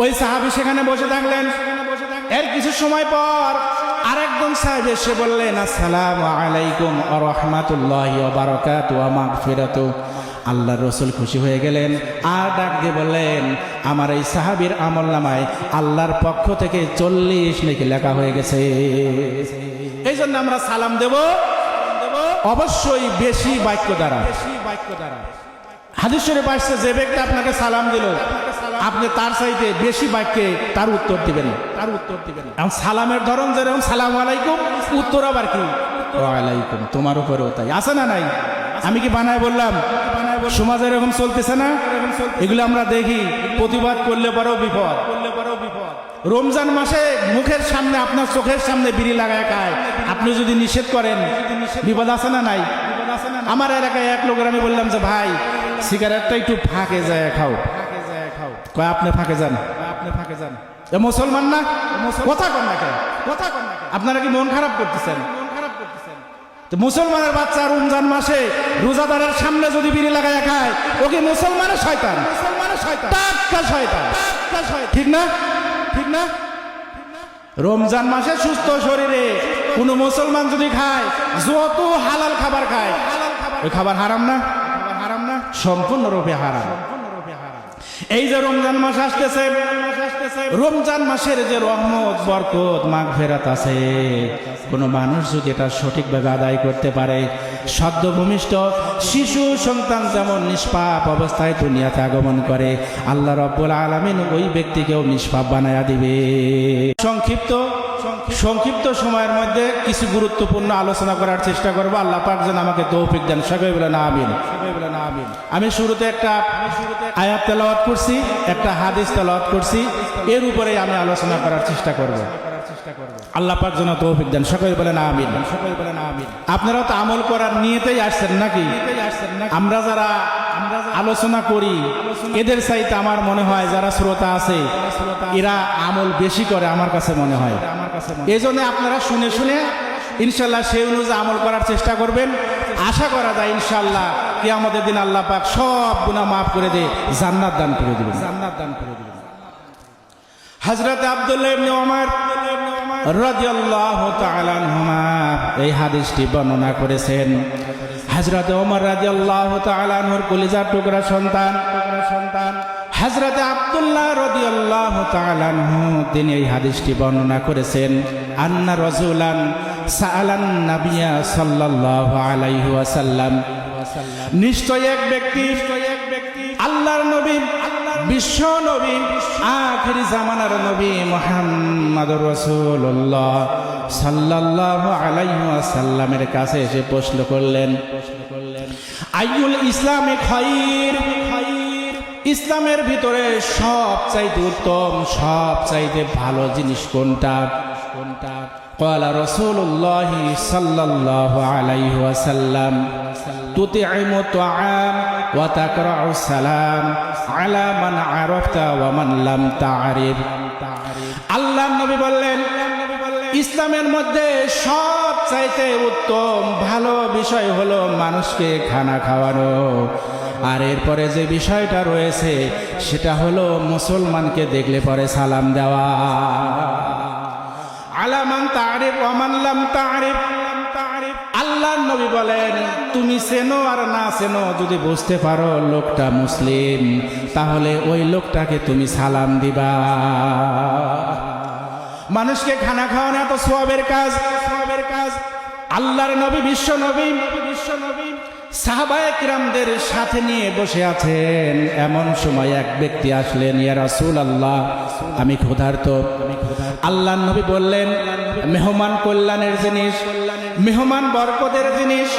ওই সাহাবী সেখানে বসে থাকলেন। এর কিছু সময় পর আরেকজন সাহাবী এসে বললেন, আসসালামু আলাইকুম ওয়া রাহমাতুল্লাহি ওয়া বারাকাতুহু ওয়া মাগফিরাতু। আল্লাহর রাসূল খুশি হয়ে গেলেন আর ডাক দিয়ে বললেন, আমার এই সাহাবীর আমলনামায় আল্লাহর পক্ষ থেকে 40 নেকি লেখা হয়ে গেছে। এই জন্য আমরা সালাম দেব অবশ্যই বেশি বাক্য দ্বারা। হাদিস শরীফে আসছে, যে ব্যক্তি আপনাকে সালাম দিল আপনি তার চাইতে বেশি বাক্যে তার উত্তর দিবেন। এখন সালামের ধরন যেরকম সালাম আলাইকুম, উত্তর আবার কি ওয়ালাইকুম, তোমার উপরেও তাই আছে না নাই? আমি কি বানায় বললাম? সমাজে এরকম চলতেছে না? এগুলো আমরা দেখি, প্রতিবাদ করলে পরেও বিপদ। রমজান মাসে মুখের সামনে আপনার চোখের সামনে বিড়ি লাগায় খায়, আপনি যদি নিষেধ করেন বিপদ আছে না নাই? আমার এলাকায় এক লোকের আমি বললাম যে ভাই সিগারেটটা একটু ফাঁকে যায় খাও, কয় আপনি ফাঁকে যান। মুসলমান না, কথা কন না কেন? আপনারা কি মন খারাপ করতেছেন? মুসলমানের বাচ্চা রমজান মাসে রোজাদারের সামনে যদি বিড়ি লাগায় খায়, ওকে মুসলমানের শয়তান, টাটকা শয়তান, ঠিক না? রমজান মাসে সুস্থ শরীরে কোন মুসলমান যদি খায়, যত হালাল খাবার খায়, ওই খাবার হারাম না? সম্পূর্ণরূপে হারাম। এই যে রমজান মাস আসতেছে, রমজান মাসের যে রহমত বরকত মাগফিরাত আছে, কোন মানুষ যদি এটা সঠিকভাবে আদায় করতে পারে, সদ্য ভূমিষ্ঠ শিশু সন্তান যেমন নিষ্পাপ অবস্থায় দুনিয়াতে আগমন করে, আল্লাহ রাব্বুল আলামিন ওই ব্যক্তিকেও নিষ্পাপ বানায়া দিবে। সংক্ষিপ্ত সময়ের মধ্যে কিছু গুরুত্বপূর্ণ আলোচনা করার চেষ্টা করব। আল্লাহ পাক যেন আমাকে তৌফিক দেন, সকলে বলেন আমিন। আমি শুরুতে একটা আয়াত তেলাওয়াত করছি, একটা হাদিস তেলাওয়াত করছি, এর উপরে আমি আলোচনা করার চেষ্টা করব। আল্লাহ পাক যেন তৌফিক দেন, সকলে বলেন আমিন। আপনারা তো আমল করার নিয়তেই আসছেন নাকি? আমরা যারা আলোচনা করি এদের চাইতে আমার মনে হয় যারা শ্রোতা আছে এরা আমল বেশি করে, আমার কাছে মনে হয়। এই জন্য আপনারা শুনে শুনে ইনশাল্লাহ সেই অনুযায়ী আমল করার চেষ্টা করবেন। আশা করা যায় ইনশাল্লাহ কিয়ামতের দিন আল্লাহ পাক সব গুনাহ মাফ করে দিয়ে জান্নাত দান করে দিবেন। হযরত আব্দুল্লাহ ইবনে ওমর রাদিয়াল্লাহু তাআলা আনহুমা এই হাদিসটি বর্ণনা করেছেন। হযরত ওমর রাদিয়াল্লাহু তাআলা আনহুর কলিজার টুকরা সন্তান হযরত আব্দুল্লাহ রাদিয়াল্লাহু তাআলা আনহু তিনি এই হাদিসটি বর্ণনা করেছেন। আন্না রাজুলান সাআলান নাবিয়্যা সাল্লাল্লাহু আলাইহি ওয়াসাল্লাম, নিশ্চয় এক ব্যক্তি আল্লাহর নবী, বিশ্ব নবী, আখিরি জামানার নবী মুহাম্মদুর রাসূলুল্লাহ সাল্লাল্লাহু আলাইহি ওয়াসাল্লামের কাছে এসে প্রশ্ন করলেন, আইয়ুল ইসলামে খায়র, ইসলামের ভিতরে সবচাইতে উত্তম সবচাইতে ভালো জিনিস কোনটা? ক্বালা রাসূলুল্লাহ সাল্লাল্লাহু আলাইহি ওয়াসাল্লাম, তুতি'মু তু'আম ওয়া তাকরা'ু সালাম আলা মান আরাফতা ওয়া মান লাম তা'রিফ। আল্লাহর নবী বললেন, ইসলামের মধ্যে সবচাইতে উত্তম ভালো বিষয় হলো মানুষকে খানা খাওয়ানো, আর এরপরে যে বিষয়টা রয়েছে সেটা হলো মুসলমানকে দেখলে পরে সালাম দেওয়া। আলা মান তা'রিফ ওয়া মান লাম তা'রিফ। আল্লাহর নবী বলেন, তুমি চেনো আর না চেনো যদি বুঝতে পারো লোকটা মুসলিম, তাহলে ওই লোকটাকে তুমি সালাম দিবা। মানুষকে খানা খাওয়ানো এত সওয়াবের কাজ। আল্লাহর নবী বিশ্ব নবী সাহাবায়ে কিরামদের সাথে নিয়ে বসে আছেন, এমন সময় এক ব্যক্তি আসলেন, ইয়া রাসূলুল্লাহ আমি ক্ষুধার্ত। আল্লাহর নবী বললেন, মেহমান কল্যাণের জিনিস, মেহমান বরকতের জিনিস,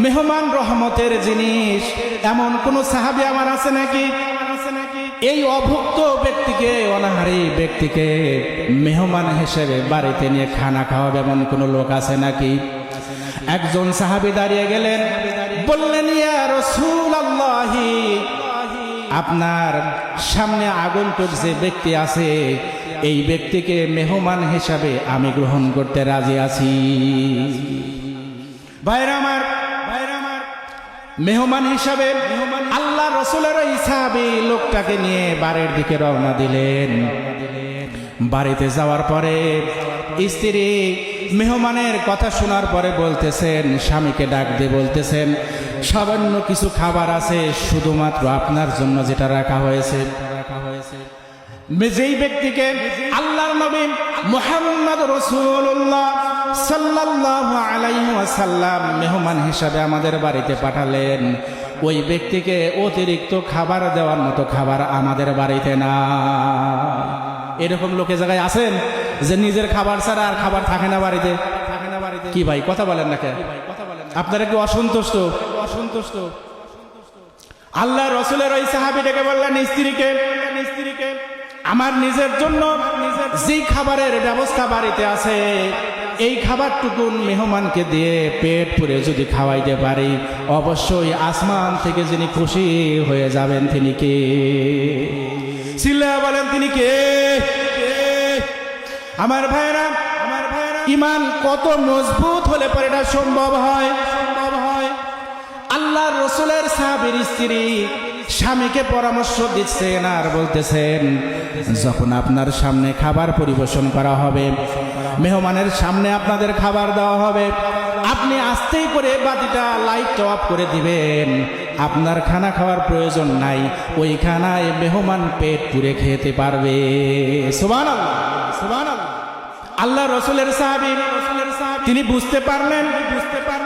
মেহমান রহমতের জিনিস এমন কোন সাহাবী আমার আছে নাকি? এই অভুক্ত ব্যক্তিকে, অনাহারী ব্যক্তিকে মেহমান হিসেবে বাড়িতে নিয়ে খানা খাওয়াবে এমন কোন লোক আছে নাকি? একজন সাহাবী দাঁড়িয়ে গেলেন, বললেন, ইয়া রাসূলুল্লাহ আপনার সামনে আগন্তুক যে ব্যক্তি আছে এই ব্যক্তিকে মেহমান হিসাবে আমি গ্রহণ করতে রাজি আছি। ভাইরা আমার, মেহমান হিসাবে আল্লাহ রসুলের ওই সাহাবী লোকটাকে নিয়ে বাড়ির দিকে রওনা দিলেন। বাড়িতে যাওয়ার পরে স্ত্রী মেহমানের কথা শোনার পরে বলতেছেন, স্বামীকে ডাক দিয়ে বলতেছেন, সামান্য কিছু খাবার আছে শুধুমাত্র আপনার জন্য যেটা রাখা হয়েছে। যেই ব্যক্তিকে আল্লাহর নবী মুহাম্মদ রাসূলুল্লাহ সাল্লাল্লাহু আলাইহি ওয়াসাল্লাম মেহমান হিসাবে আমাদের বাড়িতে পাঠালেন, ওই ব্যক্তিকে অতিরিক্ত খাবার দেওয়ার মতো খাবার আমাদের বাড়িতে না। এরকম লোকে জায়গায় আছেন যে নিজের খাবার ছাড়া আর খাবার থাকে না বাড়িতে? কি ভাই কথা বলেন না কেন? আপনারা কি অসন্তুষ্ট? আল্লাহ রসুলের ওই সাহাবী ডেকে বললেন স্ত্রীকে, আমার নিজের জন্য যেই খাবারের ব্যবস্থা বাড়িতে আছে এই খাবারটুকুন মেহমানকে দিয়ে পেট পুরে যদি খাওয়াইতে পারি, অবশ্যই আসমান থেকে যিনি খুশি হয়ে যাবেন তিনি কে? চিল্লায়া বলেন তিনি কে? আমার ভাইরা, ঈমান কত মজবুত হলে পরে এটা সম্ভব হয়। আল্লাহর রাসূলের সাহাবীর স্ত্রী স্বামীকে পরামর্শ দিচ্ছেন আর বলতেছেন, যখন আপনার সামনে খাবার পরিবেশন করা হবে, মেহমানের সামনে আপনাদের খাবার দেওয়া হবে, আপনি আস্তেই করে বাতিটা লাইট অফ করে দিবেন। আপনার খানা খাওয়ার প্রয়োজন নাই, ওই খানায় মেহমান পেট পুরে খেতে পারবে। সুবহানাল্লাহ, সুবহানাল্লাহ। আল্লাহ রসুলের সাহাবী তিনি বুঝতে পারলেন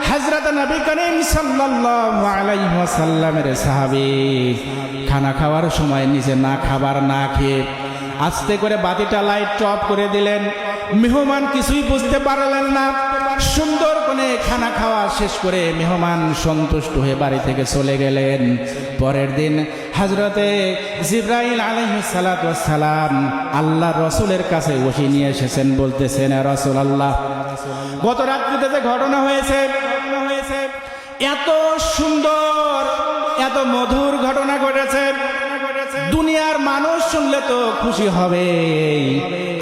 হযরত নবী করিম সাল্লাল্লাহু আলাইহি ওয়াসাল্লামের সাহাবী খানা খাওয়ার সময় নিজে না খাবার না খেয়ে আস্তে করে বাতিটা লাইট অফ করে দিলেন। মেহমান কিছুই বুঝতে পারলেন না। সুন্দর করে খানা খাওয়া শেষ করে মেহমান সন্তুষ্ট হয়ে বাড়ি থেকে চলে গেলেন। পরের দিন হযরতে জিবরাইল আলাইহিস সালাতু ওয়াস সালাম আল্লাহ রসুলের কাছে ওহী নিয়ে এসেছেন, বলতেছেন, রাসূলুল্লাহ, গত রাত্রিতে যে ঘটনা হয়েছে এত সুন্দর এত মধুর ঘটনা ঘটেছে, দুনিয়ার মানুষ শুনলে তো খুশি হবে।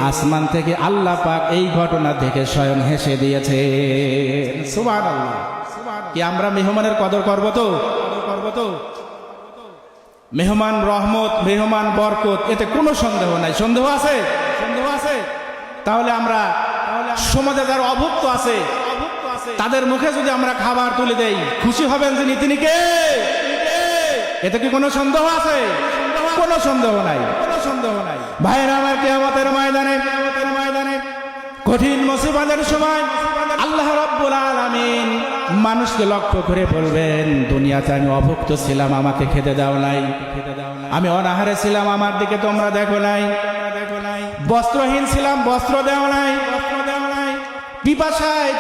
আসমান থেকে আল্লাহ পাক এই ঘটনা দেখে স্বয়ং হেসে দিয়েছে। সুবহানাল্লাহ। কি আমরা মেহমানের কদর করব তো? মেহমান রহমত, মেহমান বরকত, এতে কোনো সন্দেহ নাই। সন্দেহ আছে? তাহলে আমরা সমাজে যারা অভুক্ত আছে তাদের মুখে যদি আমরা খাবার তুলে দেই, খুশি হবেন যিনি তিনি কে? এতে কি কোনো সন্দেহ আছে? কোনো সন্দেহ নাই। ভাইরা আমার, কিয়ামতের ময়দানে কঠিন মুসিবতের সময় আল্লাহ রাব্বুল আলামিন মানুষকে লক্ষ্য করে বলবেন, দুনিয়াতে আমি অভুক্ত ছিলাম, আমাকে খেতে দাও নাই। আমি অনাহারে ছিলাম, আমার দিকে তোমরা দেখো নাই। বস্ত্রহীন ছিলাম, বস্ত্র দেও নাই।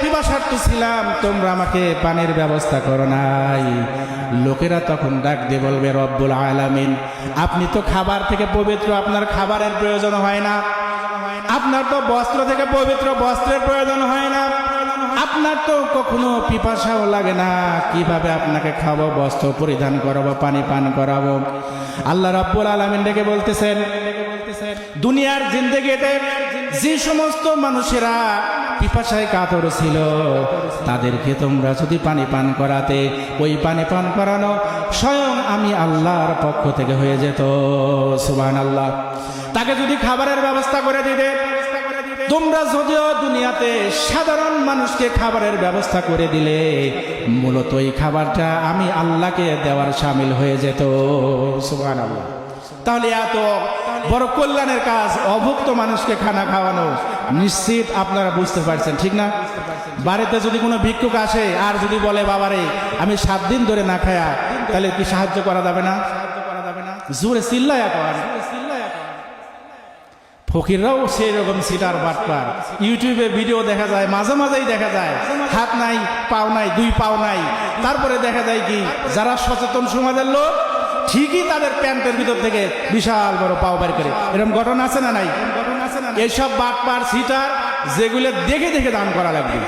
পিপাসার্থ ছিলাম, তোমরা আমাকে পানির ব্যবস্থা করো নাই। লোকেরা তখন ডাক দিয়ে বলবে, রব্বুল আলামিন, আপনি তো খাবার থেকে পবিত্র, আপনার খাবারের প্রয়োজন হয় না। আপনার তো বস্ত্র থেকে পবিত্র, বস্ত্রের প্রয়োজন হয় না। আপনার তো কখনো পিপাসাও লাগে না, কিভাবে আপনাকে খাবো, বস্ত্র পরিধান করাবো, পানি পান করাবো? আল্লাহ রাব্বুল আলামিন ডেকে বলতেছেন, দুনিয়ার জিন্দেগিতে যে সমস্ত মানুষেরা পিপাসায় কাতর ছিল তাদেরকে তোমরা যদি পানি পান করাতে, ওই পানি পান করানো স্বয়ং আমি আল্লাহর পক্ষ থেকে হয়ে যেত। সুবহানাল্লাহ। তাকে যদি খাবারের ব্যবস্থা করে দিতে, তোমরা যদিও দুনিয়াতে সাধারণ মানুষকে খাবারের ব্যবস্থা করে দিলে, মূলত এই খাবারটা আমি আল্লাহকে দেওয়ার শামিল হয়ে যেত। সুবহানাল্লাহ। তাহলে এত বড় কল্যাণের কাজ, অভুক্ত মানুষকে খানা খাওয়ানো, নিশ্চিত আপনারা বুঝতে পারছেন, ঠিক না? বাড়িতে যদি কোনো ভিক্ষুক আসে আর যদি বলে, বাবারে আমি 7 দিন ধরে না খায়া, তাহলে কি সাহায্য করা যাবে না? জোরে চিল্লায়া করেন। ফকিররাও সেই রকম সিটার বাটপার। ইউটিউবে ভিডিও দেখা যায়, মাঝে মাঝেই দেখা যায় হাত নাই, পাও নাই, 2 পাও নাই। তারপরে দেখা যায় কি, যারা সচেতন সমাজের লোক ঠিকই তাদের প্যান্টের ভিতর থেকে বিশাল বড় পাও বের করে। এরকম ঘটনা আছে না নাই? এইসব বাটপার সিটার যেগুলো দেখে দেখে দান করা লাগবে।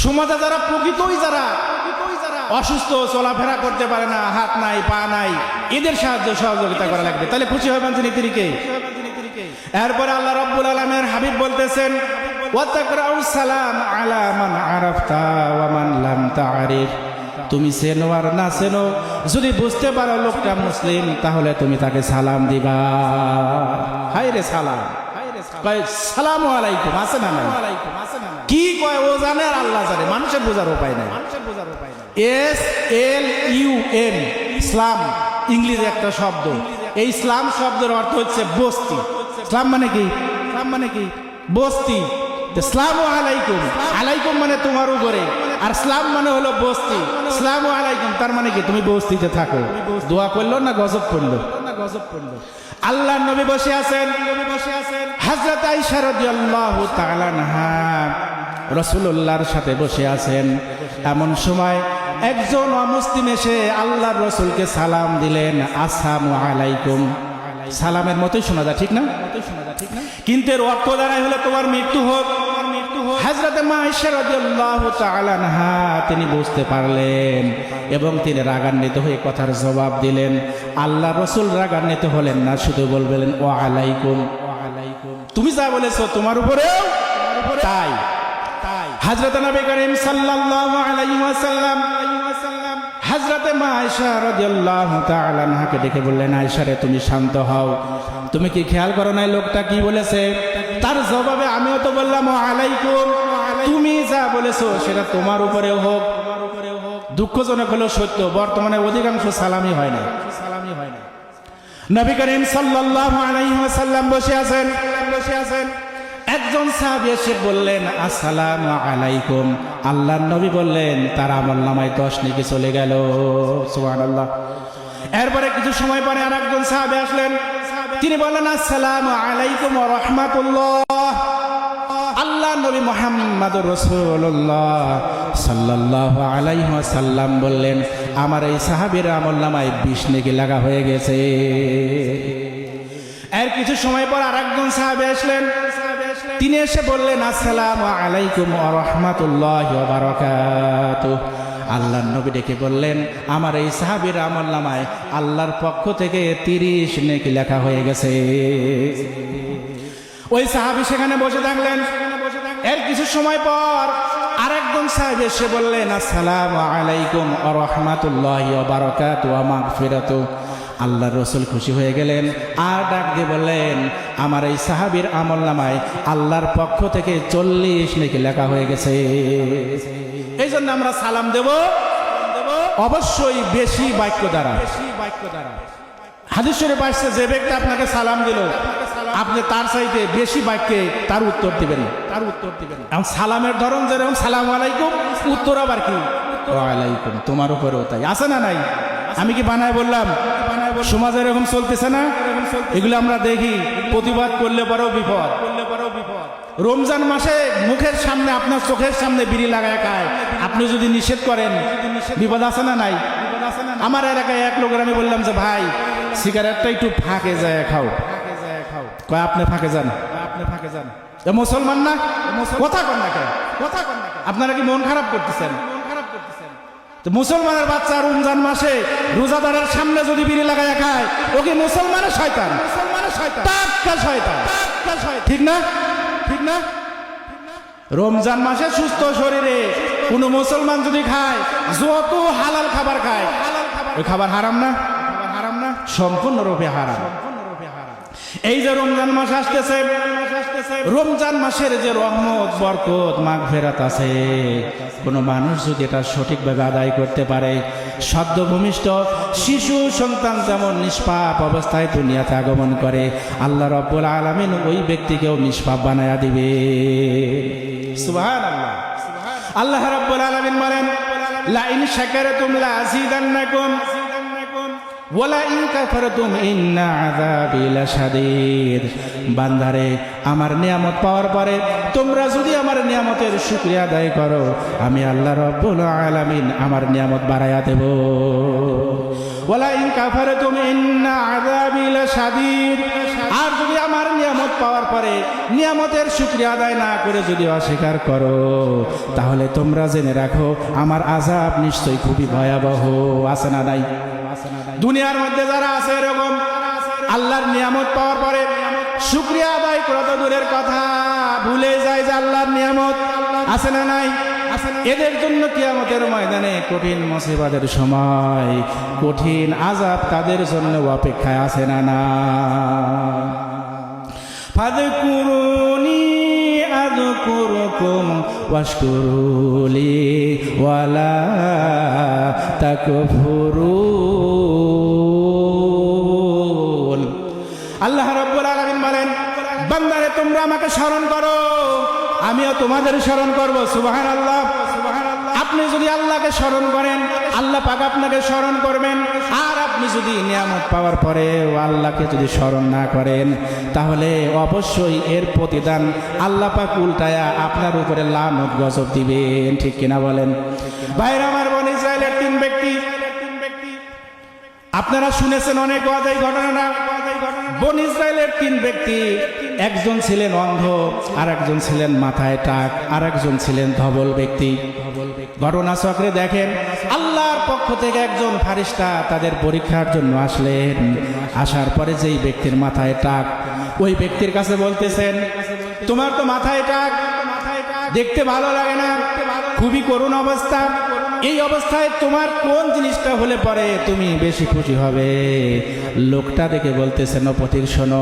সমাজে যারা প্রকৃতই যারা অসুস্থ, চলাফেরা করতে পারে না, হাত নাই, পা নাই, এদের সাহায্য সহযোগিতা করা লাগবে। তাহলে খুশি হবেন যিনি তিনি কে? এরপরে আল্লাহ রাব্বুল আলামিনের হাবিব বলতেছেন, ওয়া তাকরাউস সালাম আলা মান আরাফতা ওয়া মান লাম তা'রিফ। তুমি চেনো আর না চেনো, যদি বুঝতে পারো লোকটা মুসলিম তাহলে তুমি তাকে সালাম দিবা। হায় রে সালাম, সালামু আলাইকুম আছে না নাই? কি কয় ও জানে আর আল্লাহ জানে, মানুষের বোঝার উপায় নাই। SLUM ইসলাম ইংলিশে একটা শব্দ। এই ইসলাম শব্দের অর্থ হচ্ছে বস্তি। ইসলাম মানে কি? ইসলাম মানে কি? বস্তি। আসসালামু আলাইকুম, আলাইকুম মানে তোমার উপরে, আর ইসলাম মানে হলো বস্তি। আসসালামু আলাইকুম তার মানে কি? তুমি বস্তিতে থাকো। দোয়া করলো না গজব পড়লো? আল্লাহ নবী বসে আছেন, হযরত আয়েশা রাদিয়াল্লাহু তাআলা আনহা রাসূলুল্লাহর সাথে বসে আছেন। এমন সময় একজন অমুসলিম এসে আল্লাহর রাসূলকে সালাম দিলেন, আসসালামু আলাইকুম। সালামের মতোই শোনা যায়, ঠিক না? কিন্তু এর অর্থ দাঁড়ায় হলো তোমার মৃত্যু হোক। হযরত আয়েশা রাদিয়াল্লাহু তাআলা আনহা তিনি বুঝতে পারলেন এবং তিনি রাগান্বিত হয়ে কথার জবাব দিলেন। আল্লাহ রাসূল রাগান্বিত হলেন না, শুধু বললেন ওয়া আলাইকুম। তুমি যা বলেছো তোমার উপরেও তাই। হযরত নবী করিম সাল্লাল্লাহু আলাইহি ওয়াসাল্লাম হযরত আয়েশা রাদিয়াল্লাহু তাআলা আনহাকে ডেকে বললেন, আয়েশা রে তুমি শান্ত হও, তুমি কি খেয়াল করো না লোকটা কি বলেছে? তার জবাবে আমিও তো বললাম ওয়া আলাইকুম। তুমি যা বলেছো সেটা তোমার উপরেও হোক। দুঃখজনক হলো সত্য, বর্তমানে অধিকাংশ সালামই হয় না। নবী করিম সাল্লাল্লাহু আলাইহি ওয়াসাল্লাম বসে আছেন। একজন সাহাবী এসে বললেন আসসালামু আলাইকুম। আল্লাহর নবী বললেন তার আমলনামায় 10 নেকি চলে গেল। সুবহানাল্লাহ। এরপরে কিছু সময় পরে আরেকজন সাহাবী আসলেন, তিনি বললেন আসসালামু আলাইকুম ওয়া রাহমাতুল্লাহ। আল্লাহর নবী মুহাম্মদুর রাসূলুল্লাহ সাল্লাল্লাহু আলাইহি ওয়াসাল্লাম বললেন আমার এই সাহাবীর আমলনামায় 20 নেকি লাগা হয়ে গেছে। এর কিছু সময় পর আরেকজন সাহাবী আসলেন, তিনি এসে বললেন আসসালামু আলাইকুম ওয়া রাহমাতুল্লাহি ওয়া বারাকাতুহু। আল্লাহর নবী ডেকে বললেন আমার এই সাহাবীর আমলনামায় আল্লাহর পক্ষ থেকে 30 নেকি লেখা হয়ে গেছে। ওই সাহাবী সেখানে বসে থাকলেন। এর কিছু সময় পর আরেকজন সাহাবী এসে বললেন আসসালামু আলাইকুম ওয়া রাহমাতুল্লাহি ওয়া বারাকাতুহু ওয়া মাগফিরাতুহু। আল্লাহর রাসূল খুশি হয়ে গেলেন আর ডাক দিয়ে বললেন আমার এই সাহাবীর আমলনামায় আল্লাহর পক্ষ থেকে 40 নেকি লেখা হয়ে গেছে। এই জন্য আমরা সালাম দেব অবশ্যই বেশি বাক্য দ্বারা। হাদিস শরীফে আসছে যে ব্যক্তি আপনাকে সালাম দিল আপনি তার চাইতে বেশি বাক্যে তার উত্তর দিবেন। এখন সালামের ধরন যেরকম সালাম আলাইকুম, উত্তর আবার কি ওয়া আলাইকুম, তোমার উপরেও তাই। আছে না নাই? আমি কি বানায় বললাম? সমাজে এরকম চলতেছে না? এগুলো আমরা দেখি। প্রতিবাদ করলে পরেও বিপদ। রমজান মাসে মুখের সামনে আপনার চোখের সামনে বিড়ি লাগায় খায়, আপনি যদি নিষেধ করেন বিপদ আছে না নাই? আমার এলাকায় এক লোকের আমি বললাম যে ভাই সিগারেটটা একটু ফাঁকে যায় খাও। কয় আপনি ফাঁকে যান। মুসলমান না, কথা কন না কেন? আপনারা কি মন খারাপ করতেছেন? মুসলমানের বাচ্চা রমজান মাসে রোজাদারের সামনে যদি বিড়ি লাগায় খায় ও কি মুসলমানের শয়তান? ঠিক না? রমজান মাসে সুস্থ শরীরে কোন মুসলমান যদি খায়, যত হালাল খাবার খায়, ওই খাবার হারাম না? সম্পূর্ণরূপে হারাম। এই যে রমজান মাস আসতেছে, রমজান মাসের যে রহমত বরকত মাগফিরাত আছে, কোন মানুষ যদি এটা সঠিকভাবে আদায় করতে পারে, সদ্য ভূমিষ্ঠ শিশু সন্তান যেমন নিষ্পাপ অবস্থায় দুনিয়াতে আগমন করে, আল্লাহ রাব্বুল আলামিন ওই ব্যক্তিকেও নিষ্পাপ বানায়া দিবে। সুবহানাল্লাহ। আল্লাহ রাব্বুল আলামিন বলেন লা ইন শাকারতুম লা আযীদান্নাকুম ওয়ালা ইন কাফারতুম ইন্না আযাবি লাশাদীদ। বান্দারে আমার নিয়ামত পাওয়ার পরে তোমরা যদি আমার নিয়ামতের শুকরিয়া আদায় করো, আমি আল্লাহ রাব্বুল আলামিন আমার নিয়ামত বাড়ায়া দেব। ওয়ালা ইন কাফারতুম ইন্না আযাবি লাশাদীদ। আর যদি আমার নিয়ামত পাওয়ার পরে নিয়ামতের শুকরিয়া আদায় না করে যদি অস্বীকার করো, তাহলে তোমরা জেনে রাখো আমার আযাব নিশ্চয়ই খুবই ভয়াবহ। আছে না নাই? দুনিয়ার মধ্যে যারা আছে এরকম আল্লাহর নিয়ামত পাওয়ার পরে শুকরিয়া আদায় করা তো দূরের কথা, ভুলে যায় যে আল্লাহর নিয়ামত আছে না নাই? এদের জন্য কিয়ামতের ময়দানে কঠিন মুসিবতের সময় কঠিন আযাব তাদের জন্য অপেক্ষায় আছে না ফাযকুরুনি আযকুরুকুম ওয়াশকুরুলি ওয়ালা তাকফুরুন। আল্লাহ রাব্বুল আলামিন বলেন, বান্দারে তোমরা আমাকে স্মরণ করো, আমিও তোমাদের স্মরণ করব। সুবহানাল্লাহ। আপনি যদি আল্লাহকে স্মরণ করেন, আল্লাহ পাক আপনাকে স্মরণ করবেন। আর আপনি যদি নিয়ামত পাওয়ার পরে আল্লাহকে যদি স্মরণ না করেন, তাহলে অবশ্যই এর প্রতিদান আল্লাহ পাক উল্টায়া আপনার উপরে লানত গজব দিবেন। ঠিক কিনা বলেন? ভাইরা আমার, বনি ইসরায়েলের 3 ব্যক্তি, আপনারা শুনেছেন অনেক ওয়াজাই ঘটনা। বনি ইসরায়েলের 3 ব্যক্তি, একজন ছিলেন অন্ধ, আর একজন ছিলেন মাথায় টাক, আর একজন ছিলেন ধবল ব্যক্তি। ঘটনা চক্রে দেখেন, আল্লাহর পক্ষ থেকে একজন ফারিস্তা তাদের পরীক্ষার জন্য আসলেন। আসার পরে যেই ব্যক্তির মাথায় টাক, ওই ব্যক্তির কাছে বলতেছেন, তোমার তো মাথায় টাক, দেখতে ভালো লাগে না, খুবই করুণ অবস্থা। এই অবস্থায় তোমার কোন জিনিসটা হলে পরে তুমি বেশি খুশি হবে? লোকটা দেখে বলতেছেন, পথিক শোনো,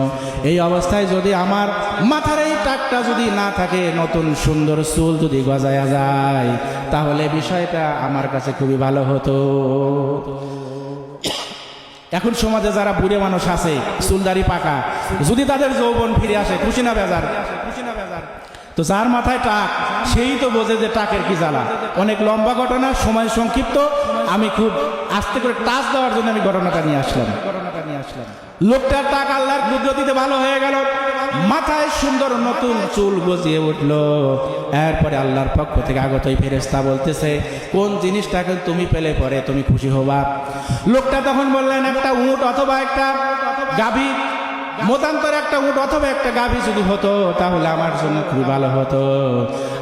এই অবস্থায় যদি আমার মাথার এই টাকটা যদি না থাকে, নতুন সুন্দর চুল যদি গজায়া যায়, তাহলে বিষয়টা আমার কাছে খুবই ভালো হতো। এখন সমাজে যারা বুড়ে মানুষ আছে, চুলদারি পাকা, যদি তাদের যৌবন ফিরে আসে, খুশি না বেজার? তো যার মাথায় টাক, সেই তো বোঝে যে টাকের কি জ্বালা। অনেক লম্বা ঘটনা, সময় সংক্ষিপ্ত, আমি খুব আস্তে করে টাচ দেওয়ার জন্য আমি ঘটনাটা নিয়ে আসলাম। লোকটার টাক আল্লাহর কুদরতিতে ভালো হয়ে গেল, মাথায় সুন্দর নতুন চুল গজিয়ে উঠলো। এরপরে আল্লাহর পক্ষ থেকে আগত ওই ফেরেশতা বলতেছে, কোন জিনিসটাকে তুমি পেলে পরে তুমি খুশি হবা? লোকটা তখন বললেন, একটা উট অথবা একটা গাভী, মতান্তর একটা উট অথবা একটা গাভী যদি হতো, তাহলে আমার জন্য খুবই ভালো হতো।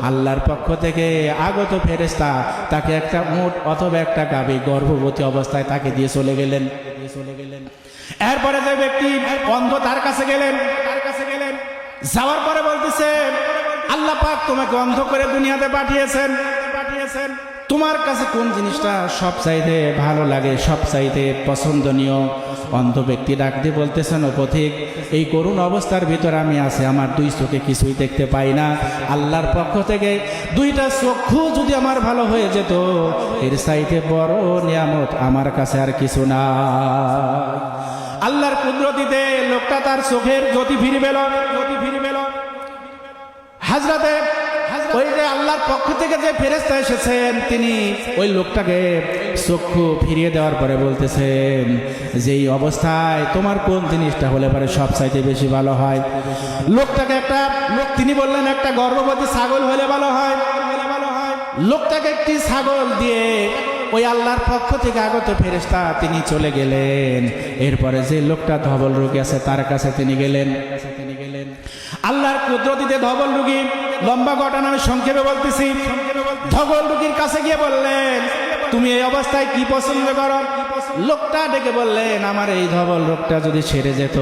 আল্লাহর পক্ষ থেকে আগত ফেরেশতা তাকে একটা উট অথবা একটা গাভী গর্ভবতী অবস্থায় তাকে দিয়ে চলে গেলেন। এরপরে যে ব্যক্তি অন্ধ, তার কাছে গেলেন। যাওয়ার পরে বলতেছে, আল্লাহ পাক তোমাকে অন্ধ করে দুনিয়াতে পাঠিয়েছেন, তোমার কাছে কোন জিনিসটা সব চাইতে ভালো লাগে, সব চাইতে পছন্দনীয়? অন্ধ ব্যক্তি ডাক দিয়ে বলতেছেন, ও পথিক, এই করুণ অবস্থার ভিতর আমি আছি, আমার 2 চোখে কিছুই দেখতে পাই না। আল্লাহর পক্ষ থেকে 2টা চক্ষু যদি আমার ভালো হয়ে যেত, এর চাইতে বড় নিয়ামত আমার কাছে আর কিছু না। আল্লাহর কুদরতিতে লোকটা তার চোখের জ্যোতি ফিরে পেল। হাজরাতে ওই যে আল্লাহর পক্ষ থেকে যে ফেরেশতা এসেছেন, তিনি ওই লোকটাকে চক্ষু ফিরিয়ে দেওয়ার পরে বলতেছেন, যেই অবস্থায় তোমার কোন জিনিসটা হলে পরে সব চাইতে বেশি ভালো হয়? লোকটাকে তিনি বললেন, একটা গর্ভবতী ছাগল হলে ভালো হয়। লোকটাকে একটি ছাগল দিয়ে ওই আল্লাহর পক্ষ থেকে আগত ফেরেশতা তিনি চলে গেলেন। এরপরে যে লোকটা ধবল রোগী আছে, তার কাছে তিনি গেলেন। আল্লাহর কুদরতিতে ধবল রোগী, লম্বা ঘটনা আমি সংক্ষেপে বলতেছি। ধবল রোগীর কাছে গিয়ে বললেন, তুমি এই অবস্থায় কি পছন্দ করো? লোকটা ডেকে বললেন, আমার এই ধবল রোগটা যদি সেরে যেত,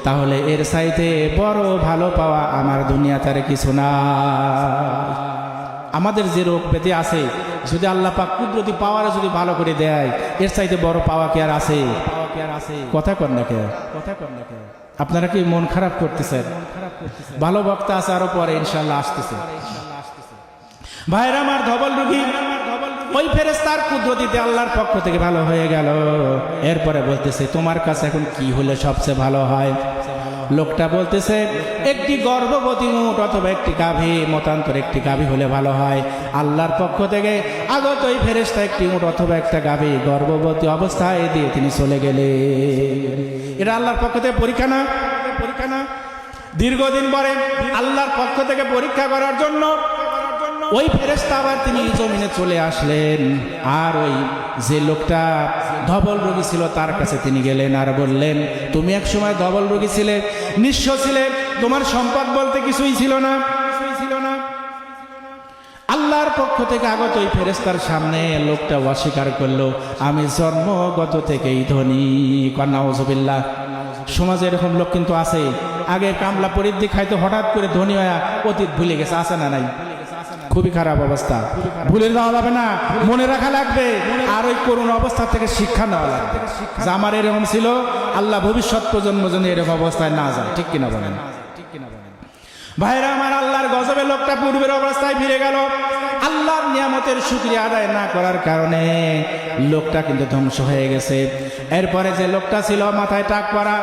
তাহলে এর চাইতে বড় ভালো পাওয়া আমার দুনিয়াতে আর কিছু না। আমাদের যে রোগ ব্যাধি আছে, যদি আল্লাহ পাক কুদরতি পাওয়ারে যদি ভালো করে দেয়, এর চাইতে বড় পাওয়া কি আর আছে? কথা কন না কে? আপনারা কি মন খারাপ করতেছেন? ভালো বক্তা আছে আরো পরে ইনশাআল্লাহ আসতেছে। ভাইরা আমার, ধবল রোগী ওই ফেরেশতার কুদরতিতে আল্লাহর পক্ষ থেকে ভালো হয়ে গেল। এরপরে বলতেছে, তোমার কাছে এখন কি হলে সবচেয়ে ভালো হয়? লোকটা বলতেছে, একটি গর্ভবতী উট অথবা একটি গাভী, মতান্তর একটি গাভী হলে ভালো হয়। আল্লাহর পক্ষ থেকে আগত ওই ফেরেশতা একটি উট অথবা একটা গাভী গর্ভবতী অবস্থায় দিয়ে তিনি চলে গেলেন। এটা আল্লাহর পক্ষ থেকে পরীক্ষা না? দীর্ঘদিন পরে আল্লাহর পক্ষ থেকে পরীক্ষা করার জন্য ওই ফেরেশতা আবার তিনি জমিনে চলে আসলেন। আর ওই যে লোকটা ধবল রোগী ছিল, তার কাছে তিনি গেলেন আর বললেন, তুমি এক সময় ধবল রোগী ছিলে, নিঃস্ব ছিলে, তোমার সম্পদ বলতে কিছুই ছিল না। আল্লাহর পক্ষ থেকে আগত ওই ফেরেশতার সামনে লোকটা অস্বীকার করলো, আমি জন্মগত থেকেই ধনী। নাউজুবিল্লাহ। সমাজে এরকম লোক কিন্তু আছে, আগে কামলা পরিদ্ধি খাইতো, হঠাৎ করে ধনী হয়ে অতীত ভুলে গেছে, আছে না নাই? খুবই খারাপ অবস্থা, ভুলে যাওয়া যাবে না, মনে রাখা লাগবে। আর ওই করুণ অবস্থা থেকে শিক্ষা নেওয়া লাগবে যে আমার এরকম ছিল, আল্লাহ ভবিষ্যৎ প্রজন্ম যেন এরকম অবস্থায় না যায়। ঠিক কিনা বলেন? ভাইরা আমার, আল্লাহর গজবে লোকটা পূর্বের অবস্থায় ফিরে গেল। আল্লাহর নিয়ামতের শুকরিয়া আদায় না করার কারণে লোকটা কিন্তু ধ্বংস হয়ে গেছে। এরপরে যে লোকটা ছিল মাথায় টাক পরা,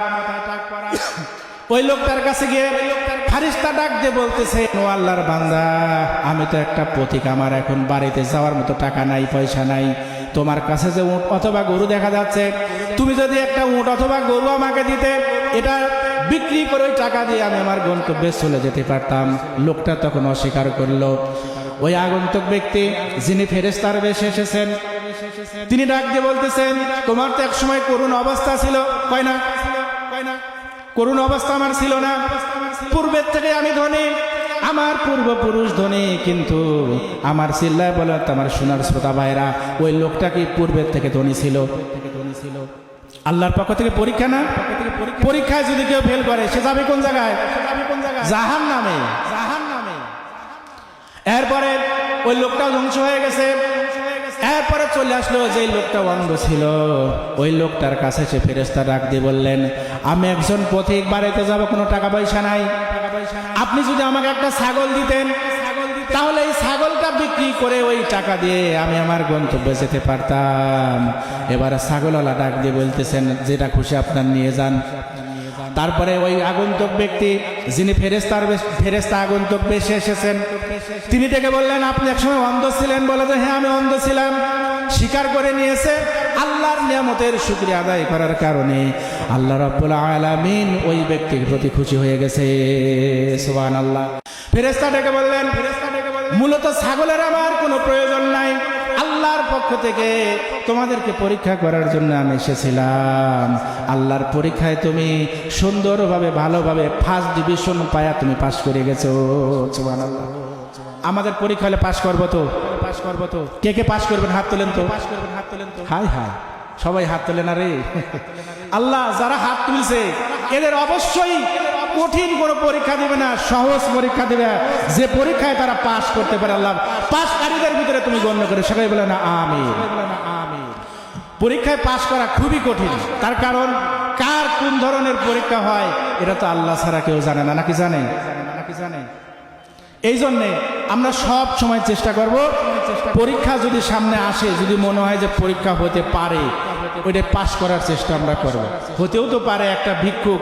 ওই লোকটার কাছে গিয়ে ফারিস্তা ডাক দিয়ে বলতেছে, ও আল্লাহর বান্দা, আমি তো একটা পথিক, আমার এখন বাড়িতে যাওয়ার মতো টাকা নাই, পয়সা নাই। তোমার কাছে যে উট অথবা গরু দেখা যাচ্ছে, তুমি যদি একটা উট অথবা গরু আমাকে দিতে, এটা বিক্রি করে ওই টাকা দিয়ে আমি আমার গন্তব্যে চলে যেতে পারতাম। লোকটা তখন অস্বীকার করলো। ওই আগন্তুক ব্যক্তি যিনি ফেরেশতার বেশে এসেছেন, তিনি ডাক দিয়ে বলতেছেন, তোমার তো এক সময় করুণ অবস্থা ছিল। কয় না করুণ অবস্থা আমার ছিল না, পূর্বের থেকে আমি ধনী, আমার পূর্বপুরুষ ধনী, কিন্তু আমার চিল্লায় বলে আমার সোনার শ্রোতা ভাইরা, ওই লোকটা কি পূর্বের থেকে ধনী ছিল? আল্লাহর পক্ষ থেকে পরীক্ষা না? পরীক্ষায় যদি কেউ ফেল করে সে যাবে কোন জায়গায়? জাহান্নামে। এরপরে ওই লোকটাও ধ্বংস হয়ে গেছে। এরপরে চলে আসলো যে লোকটা অন্ধ ছিল, ওই লোকটার কাছে সে ফেরেশতা ডাক দিয়ে বললেন, আমি একজন পথিক, বাড়িতে যাব, কোনো টাকা পয়সা নাই, আপনি যদি আমাকে একটা ছাগল দিতেন, তাহলে এই ছাগলটা বিক্রি করে ওই টাকা দিয়ে আমি আমার গন্তব্যে যেতে পারতাম। এবারে ছাগলওয়ালা ডাক দিয়ে বলতেছেন, যেটা খুশি আপনার নিয়ে যান। তারপরে ওই আগন্তুক ব্যক্তি যিনি ফেরেশতা আগন্তুক বেশে এসেছেন, তিনি ডেকে বললেন, আপনি একসময় অন্ধ ছিলেন? বলে যে হ্যাঁ, আমি অন্ধ ছিলাম। স্বীকার করে নিয়েছে। আল্লাহর নিয়ামতের শুকরিয়া আদায় করার কারণে আল্লাহ রাব্বুল আলামিন ওই ব্যক্তির প্রতি খুশি হয়ে গেছে। সুবহানাল্লাহ। ফেরেশতা ডেকে বললেন, মূলত ছাগলের আমার কোনো প্রয়োজন নাই, আল্লাহর পক্ষ থেকে তোমাদেরকে পরীক্ষা করার জন্য আমি এসেছিলাম। আল্লাহর পরীক্ষায় তুমি সুন্দরভাবে, ভালোভাবে ফার্স্ট ডিভিশন পায়া তুমি পাশ করে গেছো। সুবহানাল্লাহ। আমাদের পরীক্ষা হলে পাশ করবো তো? কে কে পাশ করবেন? হাত তোলেন তো। হায় হায়, সবাই হাত তোলে না রে। আল্লাহ যারা হাত তুলছে এদের অবশ্যই কঠিন কোনো পরীক্ষা দেবে না, সহজ পরীক্ষা দেবে, যে পরীক্ষায় তারা পাশ করতে পারে। আল্লাহ পাশকারীদের ভিতরে তুমি গণ্য করে সবাই বলে না আমিন। পরীক্ষায় পাশ করা খুবই কঠিন, তার কারণ কার কোন ধরনের পরীক্ষা হয় এটা তো আল্লাহ ছাড়া কেউ জানে না। নাকি জানে? এই জন্যে আমরা সব সময় চেষ্টা করব, পরীক্ষা যদি সামনে আসে, যদি মনে হয় যে পরীক্ষা হতে পারে, ওইটা পাশ করার চেষ্টা আমরা করব। হতেও তো পারে একটা ভিক্ষুক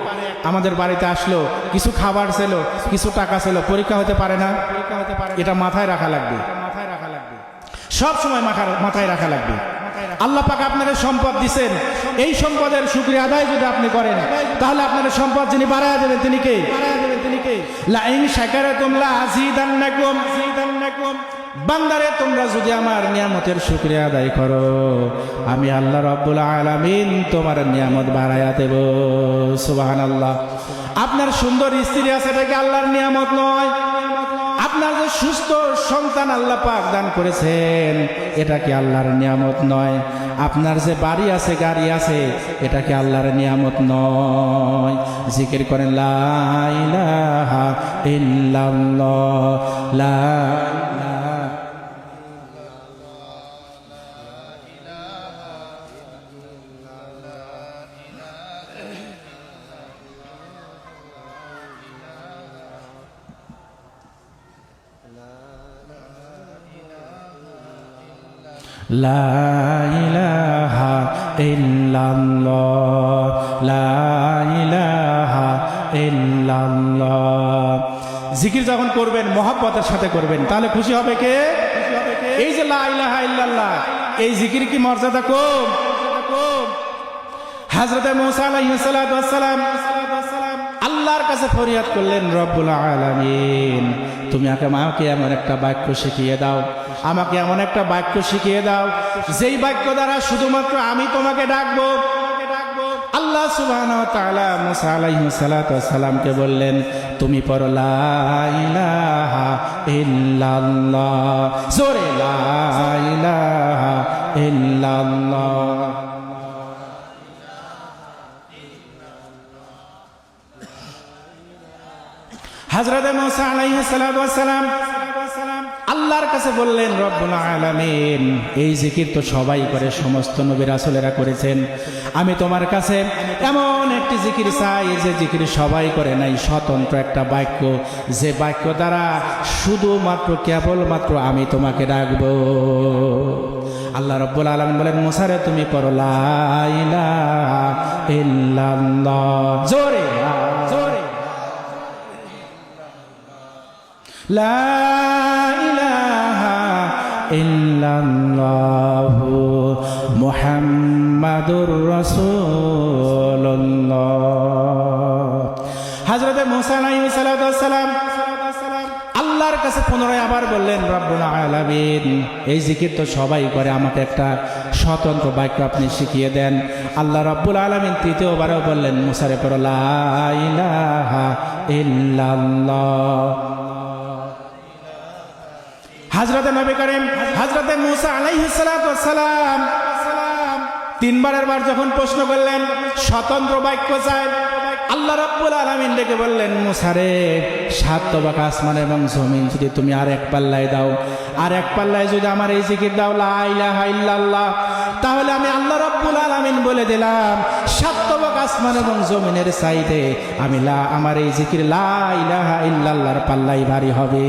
আমাদের বাড়িতে আসলো, কিছু খাবার ছিল, কিছু টাকা ছিল, পরীক্ষা হতে পারে না? এটা মাথায় রাখা লাগবে, সব সময় মাথায় রাখা লাগবে। আল্লাহ পাক আপনাকে সম্পদ দিচ্ছেন, এই সম্পদের শুকরিয়া আদায় যদি আপনি করেন, তাহলে আপনাকে সম্পদ যিনি বাড়ায়া দেবেন তিনি কে? লা ইন শাকারতুম লা আযীদান্নাকুম। বান্দারে, তোমরা যদি আমার নিয়ামতের শুকরিয়া আদায় করো, আমি আল্লাহ রাব্বুল আলামিন তোমার নিয়ামত বাড়ায়া দেব। সুবহানাল্লাহ। আপনার সুন্দর স্ত্রী আছে, এটা কি আল্লাহর নিয়ামত নয়? আপনার যে সুস্থ সন্তান আল্লাহ পাক দান করেছেন, এটা কি আল্লাহর নিয়ামত নয়? আপনার যে বাড়ি আছে, গাড়ি আছে, এটা কি আল্লাহর নিয়ামত নয়? জিকির করেন লা ইলাহা ইল্লাল্লাহ, লা লা ইলাহা ইল্লাল্লাহ, লা ইলাহা ইল্লাল্লাহ। জিকির যখন করবেন মহব্বতের সাথে করবেন, তাহলে খুশি হবে কে? এই যে লা ইলাহা ইল্লাল্লাহ, এই জিকির কি মর্যাদা কম? হযরত মুসা আলাইহিস সালাতু ওয়াস সালাম আল্লাহর কাছে ফরিয়াদ করলেন, রব্বুল আলামিন, তুমি আমাকে এমন একটা বাক্য শিখিয়ে দাও, আমাকে এমন একটা বাক্য শিখিয়ে দাও যেই বাক্য দ্বারা শুধুমাত্র আমি তোমাকে ডাকবো। আল্লাহ সুবহানাহু ওয়া তাআলা মুসা আলাইহিস সালাতু ওয়াস সালামকে বললেন, তুমি পড়ো লা ইলাহা ইল্লাল্লাহ, জোরে লা ইলাহা ইল্লাল্লাহ। হযরত মুসা আলাইহিস সালাতু ওয়াস সালাম আল্লাহর কাছে বললেন, রব্বুল আলামিন, এই জিকির তো সবাই করে, সমস্ত নবী রাসূলেরা করেছেন। আমি তোমার কাছে এমন একটি জিকির চাই যে জিকির সবাই করে নাই, স্বতন্ত্র একটা বাক্য, যে বাক্য দ্বারা শুধুমাত্র কেবলমাত্র আমি তোমাকে ডাকবো। আল্লাহ রব্বুল আলামিন বলেন, মুসা রে, তুমি পড়ো লা ইলাহা ইল্লাল্লাহ, জোরে জোরে, লা ইলাহা ইল্লাল্লাহু মুহাম্মাদুর রাসূলুল্লাহ। হযরত মুসা আলাইহিস সালাম আল্লাহর কাছে পুনরায় আবার বললেন, রব্বুল আলামিন, এই জিকির তো সবাই করে, আমাকে একটা স্বতন্ত্র বাক্য আপনি শিখিয়ে দেন। আল্লাহ রব্বুল আলামিন তৃতীয়বারও বললেন, মুসা রে পড়ো লা ইলাহা ইল্লাল্লাহ। হযরত নবী করিম হযরত মুসা আলাইহিস সালাম তিনবারের বার যখন প্রশ্ন করলেন, স্বতন্ত্র বাক্য চাই, আল্লাহ রাব্বুল আলামিন ডেকে বললেন, মুসা রে, 7 তবাক আসমান এবং জমিন যদি তুমি আর এক পাল্লায় দাও, আর এক পাল্লায় যদি আমার এই জিকির দাও লা ইলাহা ইল্লাল্লাহ, তাহলে আমি আল্লাহ রাব্বুল আলামিন বলে দিলাম 7 তবাক আসমান এবং জমিনের চাইতে আমার এই জিকির লা ইলাহা ইল্লাল্লাহর পাল্লাই ভারী হবে।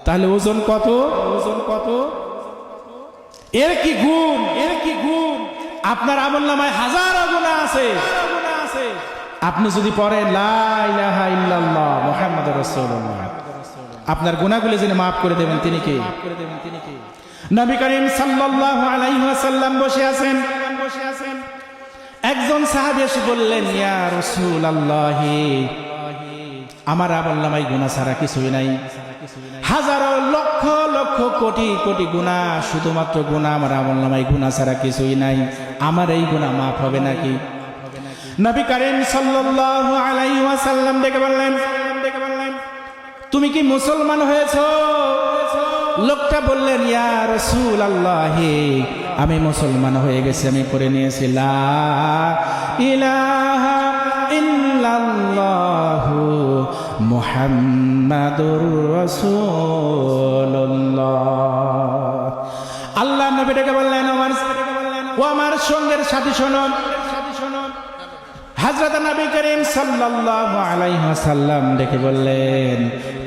তাহলে ওজন কত? ওজন কত? এর কি গুণ, এর কি গুণ! আপনার আমলনামায় হাজারো গুনাহ আছে। আপনি যদি পড়েন লা ইলাহা ইল্লাল্লাহ মুহাম্মাদুর রাসূলুল্লাহ, আপনার গুনাহগুলো যিনি মাফ করে দেবেন তিনি কে? নবী করিম সাল্লাল্লাহু আলাইহি ওয়াসাল্লাম বসে আছেন। একজন সাহাবী এসে বললেন, ইয়া রাসূলুল্লাহ, আমার আমলনামায় গুনাহ ছাড়া কিছুই নাই, হাজারো লক্ষ লক্ষ কোটি কোটি গুনাহ, শুধুমাত্র গুনাহ, আমার আমলনামায় গুনাহ ছাড়া কিছুই নাই, আমার এই গুনাহ মাফ হবে নাকি? নবী করিম সাল্লাল্লাহু আলাইহি ওয়াসাল্লাম ডেকে বললেন, তুমি কি মুসলমান হয়েছো? লোকটা বললেন, ইয়া রাসূলুল্লাহ, আমি মুসলমান হয়ে গেছি, আমি করে নিয়েছি লা ইলাহা ইল্লাল্লাহু মুহাম্মাদুর রাসূলুল্লাহ। আল্লাহ নবী ডেকে বললেন, আমার সঙ্গের সাথী শোনো। হযরত নবী করিম সাল্লাল্লাহু আলাইহি ওয়াসাল্লাম ডেকে বললেন,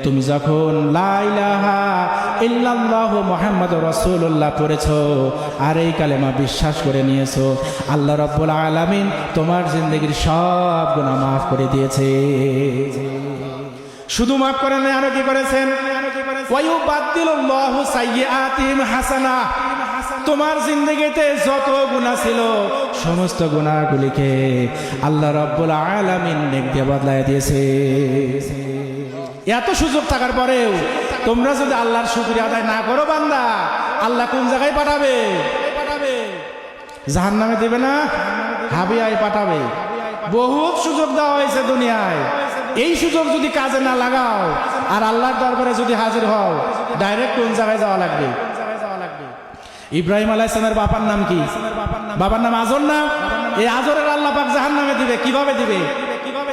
তুমি যখন লা ইলাহা ইল্লাল্লাহু মুহাম্মাদুর রাসূলুল্লাহ পড়েছো আর এই কালেমা বিশ্বাস করে নিয়েছো, আল্লাহ রাব্বুল আলামিন তোমার জিন্দেগীর সব গুনাহ মাফ করে দিয়েছে। শুধু মাফ করেন না, আরো কি করেছেন? ওয়ায়ুবাদদিলুল্লাহু সাইয়্যাতিহিম হাসানাহ, তোমার জিন্দেগিতে যত গুনাহ ছিল সমস্ত গুনাহগুলিকে আল্লাহ রাব্বুল আলামিন নেক দিয়ে বদলায় দিয়েছে। এত সুযোগ থাকার পরেও তোমরা যদি আল্লাহর শুকরিয়া আদায় না করো, বান্দা, আল্লাহ কোন জায়গায় পাঠাবে? জাহান্নামে দেবে না, হাবিয়ায় পাঠাবে। বহুত সুযোগ দেওয়া হয়েছে দুনিয়ায়, এই সুযোগ যদি কাজে না লাগাও আর আল্লাহর দরবারে যদি হাজির হও, ডাইরেক্ট কোন জায়গায় যাওয়া লাগবে? ইব্রাহিম আলাইহিস সালামের বাবার নাম কি? বাবার নাম আজর না? এই আজরের আল্লাহ পাক জাহান্নামে দিবে। কিভাবে দিবে?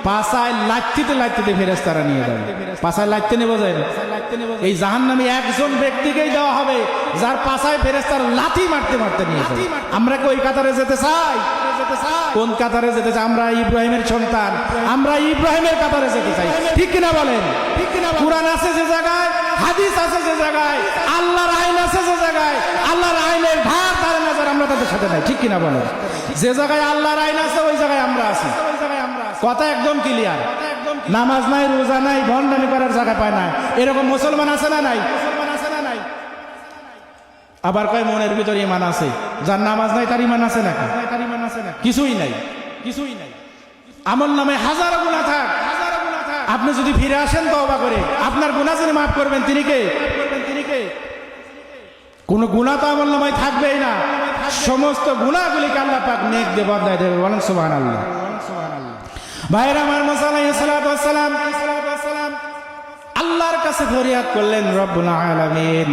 পাছায় লাথিতে ফেরেশতারা নিয়ে যাবে। পাছায় লাথিতে নেবো যায়, এই জাহান্নামে একজন ব্যক্তিকেই দেওয়া হবে যার পাছায় ফেরেশতারা লাথি মারতে মারতে নিয়ে যাবে। আমরা কি ওই কাতারে যেতে চাই? কোন কাতারে যেতে চাই? আমরা ইব্রাহিমের সন্তান, আমরা ইব্রাহিমের কাতারে যেতে চাই। ঠিক কিনা বলেন? কুরআন আছে যে জায়গায়, হাদিস আছে যে জায়গায়, আল্লাহর আইন আছে যে জায়গায়, আল্লাহর আইনের ধার ধারে নজর আমরা তাদের সাথে নাই। ঠিক কিনা বলেন? যে জায়গায় আল্লাহর আইন আছে ওই জায়গায় আমরা আছি। কথা একদম ক্লিয়ার। নামাজ নাই, রোজা নাই, ভণ্ডামি করার জায়গা পায় না, এরকম মুসলমান আছে না নাই? আবার কয় মনের ভিতরে ঈমান আছে, যার নামাজ নাই তার ঈমান আছে নাকি? কিছুই নাই, কিছুই নাই। আমল নামে হাজারো গুনাহ থাক, আপনি যদি ফিরে আসেন তওবা করে, আপনার গুনাহ যিনি মাফ করবেন তিনি কে? কোন গুনাহ তো আমল নামায় থাকবেই না, সমস্ত গুনাহগুলিকে আল্লাহ পাক নেক দিয়ে বদলায় দেবে। বলেন সুবহানাল্লাহ। ভাইরা আমার, মুসা আলাইহিস সালাম আল্লাহর কাছে ফরিয়াদ করলেন, রব্বুল আলামিন,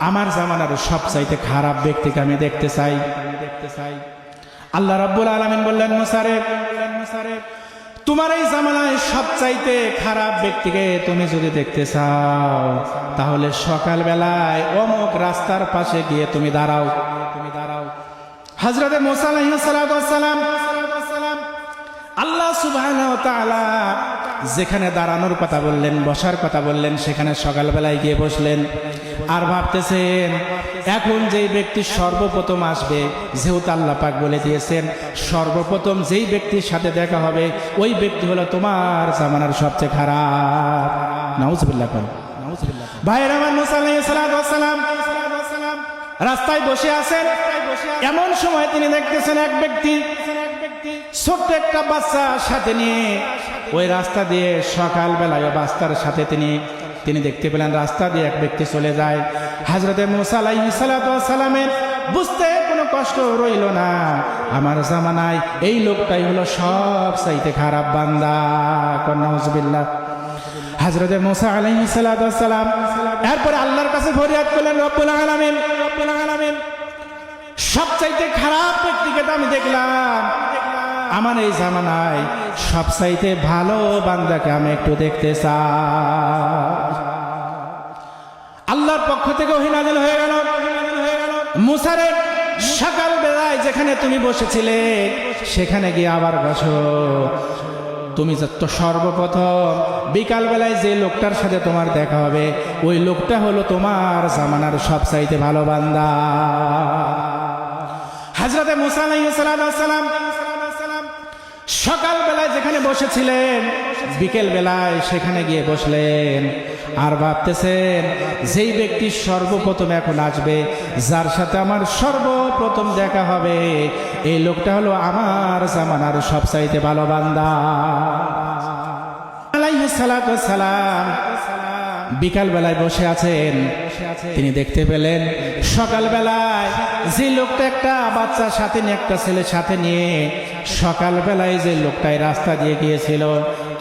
আমার জামানার সবচাইতে খারাপ ব্যক্তিকে আমি দেখতে চাই। আল্লাহ রাব্বুল আলামিন বললেন, মুসা রে, তোমার এই জামানায় সবচাইতে খারাপ ব্যক্তিকে তুমি যদি দেখতে চাও তাহলে সকালবেলায় অমুক রাস্তার পাশে গিয়ে তুমি দাঁড়াও। হযরতে মুসা আলাইহিস সালাম আল্লাহ সুবহানাহু ওয়া তাআলা যেখানে দাঁড়ানোর কথা বললেন, বসার কথা বললেন, সেখানে সকালবেলায় গিয়ে বসলেন। আর ভাবতেছেন এখন যেই ব্যক্তি সর্বপ্রথম আসবে, যেহেতু আল্লাহ পাক বলে দিয়েছেন সর্বপ্রথম যেই ব্যক্তির সাথে দেখা হবে ওই ব্যক্তি হলো তোমার জামানার সবচেয়ে খারাপ। নাউজুবিল্লাহ। ভাইয়ের আমার, মুসা আলাইহিস সালাম রাস্তায় বসে আছেন। এমন সময় তিনি দেখতেছেন এক ব্যক্তি ছোট্ট একটা বাচ্চা সাথে নিয়ে ওই রাস্তা দিয়ে সকালবেলায় বাচ্চার সাথে তিনি দেখতে পেলেন রাস্তা দিয়ে এক ব্যক্তি চলে যায়। হযরতে মুসা আলাইহিস সালামের বুঝতে কোনো কষ্ট রইল না, আমার জামানায় এই লোকটাই হলো সবচাইতে খারাপ বান্দা। নাউজুবিল্লাহ। হযরতে মুসা আলাইহিস সালাম এরপরে আল্লাহর কাছে ফরিয়াদ করলেন, রব্বুল আলামিন সবচাইতে খারাপ ব্যক্তিকে তো আমি দেখলাম, আমার এই জামানায় সবচাইতে ভালো বান্দাকে আমি একটু দেখতে চাই। আল্লাহর পক্ষ থেকে ওহী নাযিল হয়ে গেল, মুসারে সকাল বেলায় যেখানে তুমি বসেছিলে সেখানে গিয়ে আবার বসো। তুমি যত সর্বপ্রথম বিকাল বেলায় যে লোকটার সাথে তোমার দেখা হবে ওই লোকটা হলো তোমার জামানার সবচাইতে ভালো বান্দা। হযরতে মুসা আলাইহিস সালাম সকাল বেলায় যেখানে বসেছিলেন বিকেল বেলায় সেখানে গিয়ে বসলেন। আর ভাবতেছেন যেই ব্যক্তি সর্বপ্রথম এখন আসবে, যার সাথে আমার সর্বপ্রথম দেখা হবে এই লোকটা হলো আমার জামানার সবচাইতে ভালো বান্দা। আলাইহিস সালাম বিকাল বেলায় বসে আছেন। তিনি দেখতে পেলেন সকালবেলায় যে লোকটা একটা বাচ্চার সাথে নিয়ে, একটা ছেলের সাথে নিয়ে সকালবেলায় যে লোকটাই রাস্তা দিয়ে গিয়েছিল,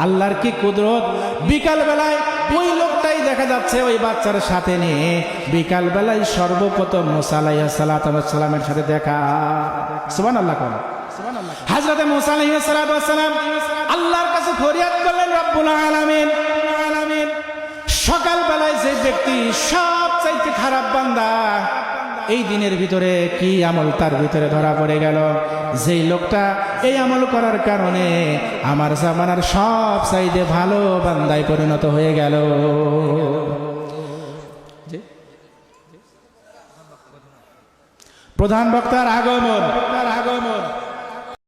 আল্লাহর কি কুদরত, বিকাল বেলায় ওই লোকটাই দেখা যাচ্ছে ওই বাচ্চার সাথে নিয়ে বিকাল বেলায় সর্বপ্রথম মুসা আলাইহিস সালামের সাথে দেখা। সুবহানাল্লাহ। হযরতে মুসা আলাইহিস সালাম আল্লাহর কাছে ফরিয়াদ করলেন, রব্বুল আলামিন সকালবেলায় যে ব্যক্তি সবচাইতে খারাপ বান্দা, এই দিনের ভিতরে কি আমল তার ভিতরে ধরা পড়ে গেল, যেই লোকটা এই আমল করার কারণে আমার জামানার সবচাইতে ভালো বান্দায় পরিণত হয়ে গেল। প্রধান বক্তার আগমন।